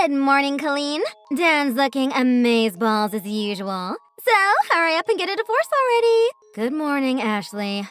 Good morning, Colleen. Dan's looking amazeballs as usual. So, hurry up and get a divorce already. Good morning, Ashley.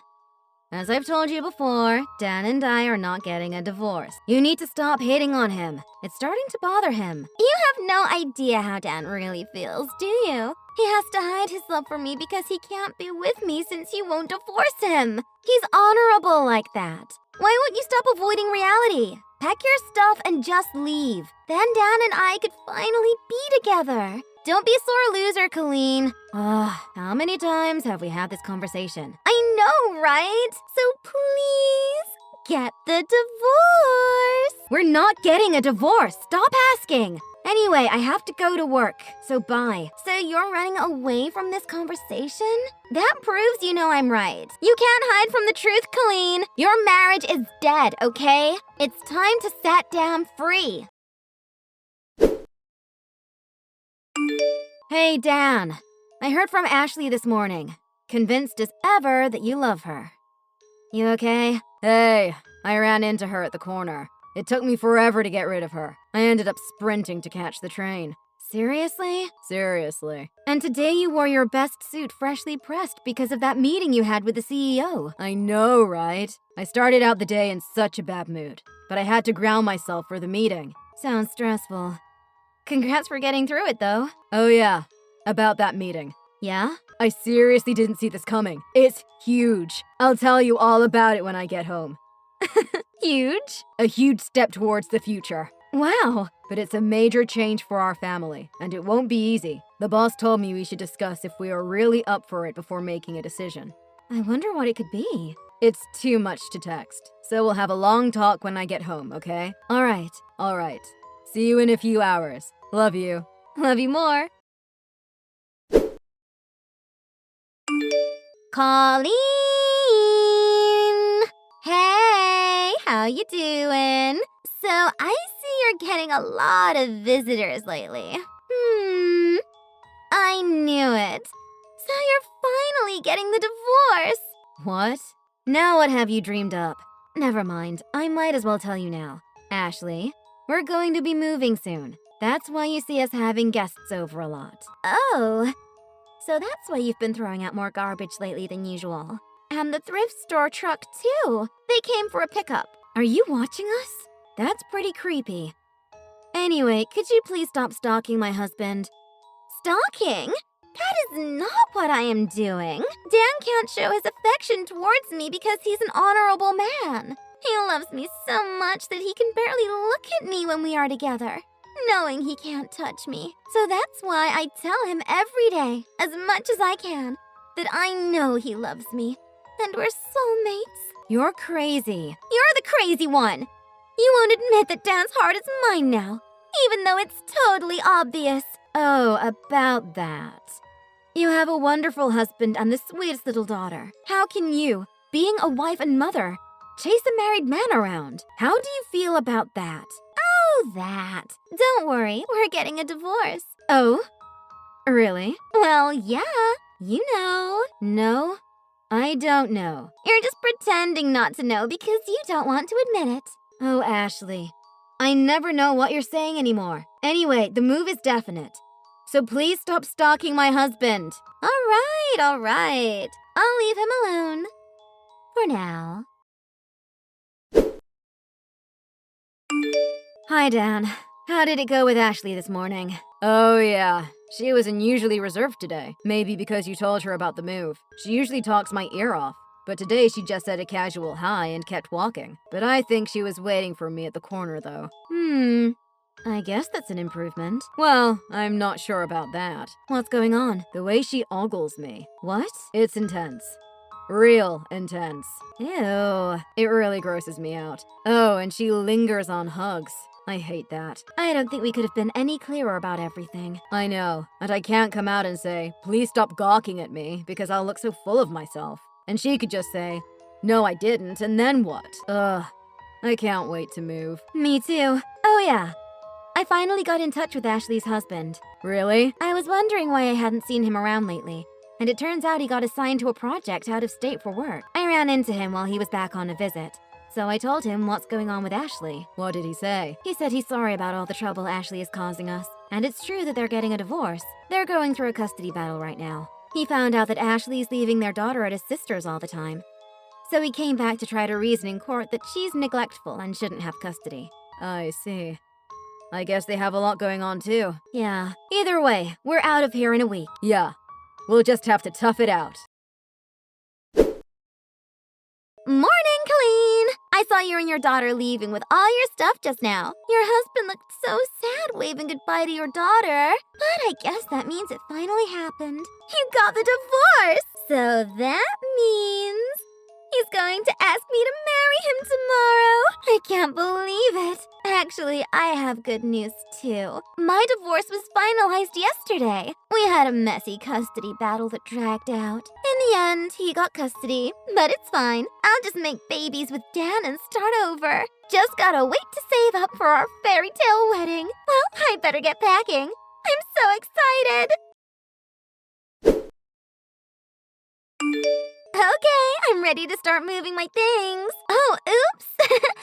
As I've told you before, Dan and I are not getting a divorce. You need to stop hitting on him. It's starting to bother him. You have no idea how Dan really feels, do you? He has to hide his love for me because he can't be with me since you won't divorce him. He's honorable like that. Why won't you stop avoiding reality? Pack your stuff and just leave. Then Dan and I could finally be together. Don't be a sore loser, Colleen. How many times have we had this conversation? I know, right? So please, get the divorce. We're not getting a divorce. Stop asking. Anyway, I have to go to work, so bye. So you're running away from this conversation? That proves you know I'm right. You can't hide from the truth, Colleen. Your marriage is dead, okay? It's time to set Dan free. Hey, Dan. I heard from Ashley this morning. Convinced as ever that you love her. You okay? Hey, I ran into her at the corner. It took me forever to get rid of her. I ended up sprinting to catch the train. Seriously? Seriously. And today you wore your best suit freshly pressed because of that meeting you had with the CEO. I know, right? I started out the day in such a bad mood, but I had to ground myself for the meeting. Sounds stressful. Congrats for getting through it, though. Oh yeah, about that meeting. Yeah? I seriously didn't see this coming. It's huge. I'll tell you all about it when I get home. Huge? A huge step towards the future. Wow. But it's a major change for our family, and it won't be easy. The boss told me we should discuss if we are really up for it before making a decision. I wonder what it could be. It's too much to text, so we'll have a long talk when I get home, okay? All right. See you in a few hours. Love you. Love you more. Colleen! Hey, how you doing? So, I see you're getting a lot of visitors lately. I knew it. So you're finally getting the divorce. What? Now what have you dreamed up? Never mind, I might as well tell you now. Ashley, we're going to be moving soon. That's why you see us having guests over a lot. Oh, so that's why you've been throwing out more garbage lately than usual. And the thrift store truck, too. They came for a pickup. Are you watching us? That's pretty creepy. Anyway, could you please stop stalking my husband? Stalking? That is not what I am doing. Dan can't show his affection towards me because he's an honorable man. He loves me so much that he can barely look at me when we are together, knowing he can't touch me. So that's why I tell him every day, as much as I can, that I know he loves me, and we're soulmates. You're crazy. You're the crazy one. You won't admit that Dan's heart is mine now, even though it's totally obvious. Oh, about that. You have a wonderful husband and the sweetest little daughter. How can you, being a wife and mother, chase a married man around? How do you feel about that? Oh, that. Don't worry, we're getting a divorce. Oh? Really? Well, yeah. You know. No? I don't know. You're just pretending not to know because you don't want to admit it. Oh, Ashley. I never know what you're saying anymore. Anyway, the move is definite. So please stop stalking my husband. All right. I'll leave him alone. For now. Hi, Dan. How did it go with Ashley this morning? Oh, yeah. She was unusually reserved today. Maybe because you told her about the move. She usually talks my ear off. But today she just said a casual hi and kept walking. But I think she was waiting for me at the corner, though. I guess that's an improvement. Well, I'm not sure about that. What's going on? The way she ogles me. What? It's intense. Real intense. Ew. It really grosses me out. Oh, and she lingers on hugs. I hate that. I don't think we could have been any clearer about everything. I know, and I can't come out and say, please stop gawking at me, because I'll look so full of myself. And she could just say, no, I didn't, and then what? Ugh. I can't wait to move. Me too. Oh yeah. I finally got in touch with Ashley's husband. Really? I was wondering why I hadn't seen him around lately. And it turns out he got assigned to a project out of state for work. I ran into him while he was back on a visit. So I told him what's going on with Ashley. What did he say? He said he's sorry about all the trouble Ashley is causing us. And it's true that they're getting a divorce. They're going through a custody battle right now. He found out that Ashley's leaving their daughter at his sister's all the time. So he came back to try to reason in court that she's neglectful and shouldn't have custody. I see. I guess they have a lot going on too. Yeah. Either way, we're out of here in a week. Yeah. We'll just have to tough it out. Morning, Colleen! I saw you and your daughter leaving with all your stuff just now. Your husband looked so sad waving goodbye to your daughter. But I guess that means it finally happened. You got the divorce! So that means he's going to ask me to marry him tomorrow. I can't believe it. Actually, I have good news too. My divorce was finalized yesterday. We had a messy custody battle that dragged out. In the end, he got custody, but it's fine. I'll just make babies with Dan and start over. Just gotta wait to save up for our fairy tale wedding. Well, I better get packing. I'm so excited. Okay, I'm ready to start moving my things. Oh, oops.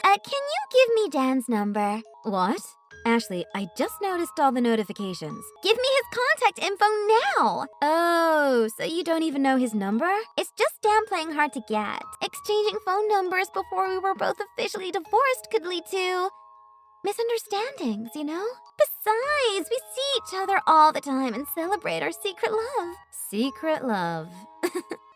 Can you give me Dan's number? What? Ashley, I just noticed all the notifications. Give me his contact info now. Oh, so you don't even know his number? It's just Dan playing hard to get. Exchanging phone numbers before we were both officially divorced could lead to misunderstandings, you know? Besides, we see each other all the time and celebrate our secret love. Secret love.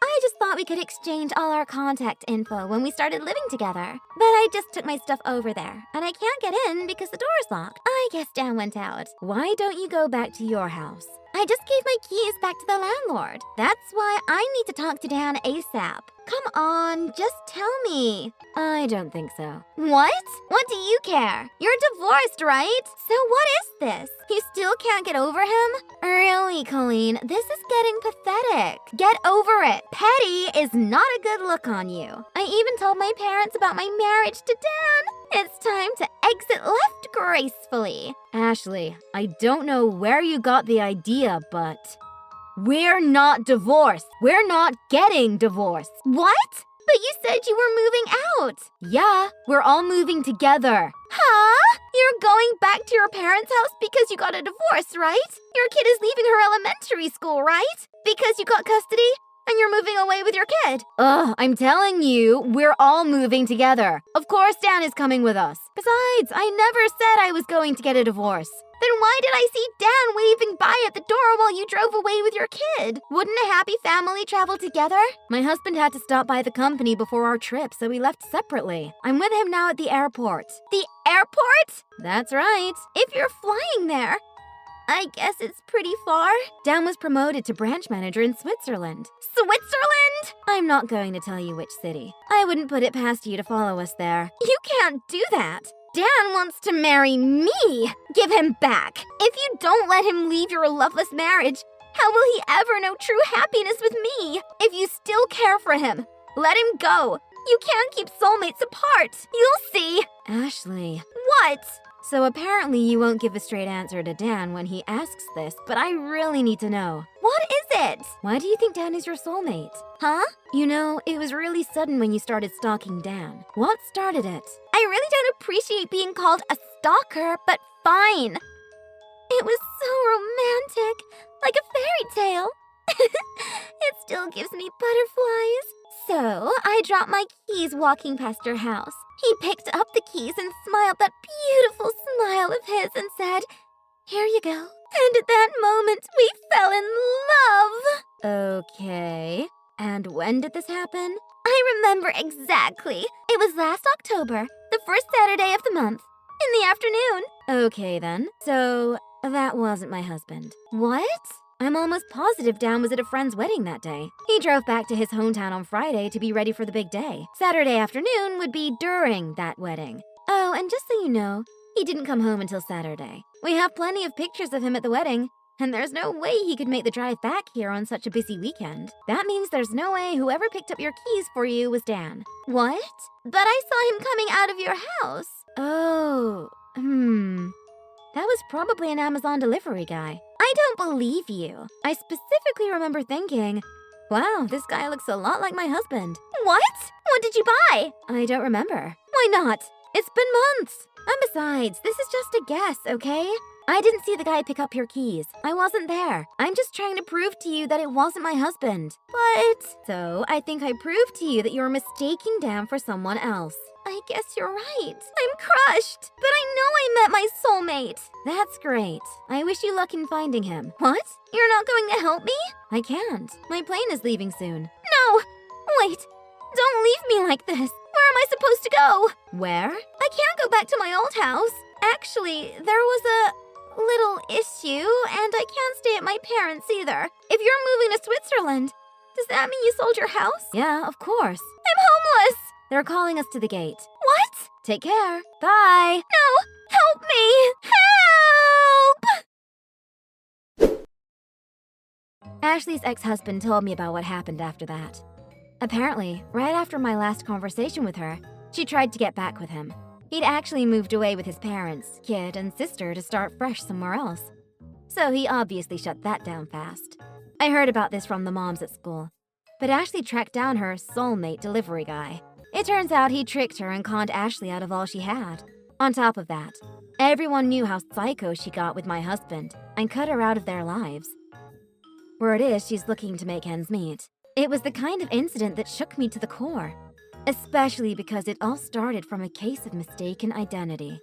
I just thought we could exchange all our contact info when we started living together. But I just took my stuff over there, and I can't get in because the door's locked. I guess Dan went out. Why don't you go back to your house? I just gave my keys back to the landlord. That's why I need to talk to Dan ASAP. Come on, just tell me. I don't think so. What? What do you care? You're divorced, right? So what is this? You still can't get over him? Really, Colleen, this is getting pathetic. Get over it. Petty is not a good look on you. I even told my parents about my marriage to Dan. It's time to exit left gracefully. Ashley, I don't know where you got the idea, but we're not divorced. We're not getting divorced. What? But you said you were moving out. Yeah, we're all moving together. Huh? You're going back to your parents' house because you got a divorce, right? Your kid is leaving her elementary school, right? Because you got custody and you're moving away with your kid. Ugh, I'm telling you, we're all moving together. Of course Dan is coming with us. Besides, I never said I was going to get a divorce. Then why did I see Dan waving bye at the door while you drove away with your kid? Wouldn't a happy family travel together? My husband had to stop by the company before our trip, so we left separately. I'm with him now at the airport. The airport? That's right. If you're flying there, I guess it's pretty far. Dan was promoted to branch manager in Switzerland. Switzerland? I'm not going to tell you which city. I wouldn't put it past you to follow us there. You can't do that. Dan wants to marry me. Give him back. If you don't let him leave your loveless marriage, how will he ever know true happiness with me? If you still care for him, let him go. You can't keep soulmates apart. You'll see. Ashley. What? So apparently you won't give a straight answer to Dan when he asks this, but I really need to know. What is it? Why do you think Dan is your soulmate? Huh? You know, it was really sudden when you started stalking Dan. What started it? I really don't appreciate being called a stalker, but fine. It was so romantic, like a fairy tale. It still gives me butterflies. So I dropped my keys walking past your house. He picked up the keys and smiled that beautiful smile of his and said, "Here you go." And at that moment, we fell in love. Okay. And when did this happen? I remember exactly. It was last October, the first Saturday of the month, in the afternoon. Okay then. So that wasn't my husband. What? I'm almost positive Dan was at a friend's wedding that day. He drove back to his hometown on Friday to be ready for the big day. Saturday afternoon would be during that wedding. Oh, and just so you know, he didn't come home until Saturday. We have plenty of pictures of him at the wedding, and there's no way he could make the drive back here on such a busy weekend. That means there's no way whoever picked up your keys for you was Dan. What? But I saw him coming out of your house. Oh, that was probably an Amazon delivery guy. I don't believe you. I specifically remember thinking, wow, this guy looks a lot like my husband. What? What did you buy? I don't remember. Why not? It's been months. And besides, this is just a guess, okay? I didn't see the guy pick up your keys. I wasn't there. I'm just trying to prove to you that it wasn't my husband. So I think I proved to you that you're mistaking Dan for someone else. I guess you're right. I'm crushed, but I know I met my soulmate. That's great. I wish you luck in finding him. What? You're not going to help me? I can't. My plane is leaving soon. No! Wait! Don't leave me like this. Where am I supposed to go? Where? I can't go back to my old house. Actually, there was a little issue, and I can't stay at my parents' either. If you're moving to Switzerland, does that mean you sold your house? Yeah, of course. I'm homeless! They're calling us to the gate. What? Take care. Bye. No! Help me! Help! Ashley's ex-husband told me about what happened after that. Apparently, right after my last conversation with her, she tried to get back with him. He'd actually moved away with his parents, kid, and sister to start fresh somewhere else. So he obviously shut that down fast. I heard about this from the moms at school. But Ashley tracked down her soulmate delivery guy. It turns out he tricked her and conned Ashley out of all she had. On top of that, everyone knew how psycho she got with my husband and cut her out of their lives. Word is she's looking to make ends meet. It was the kind of incident that shook me to the core, especially because it all started from a case of mistaken identity.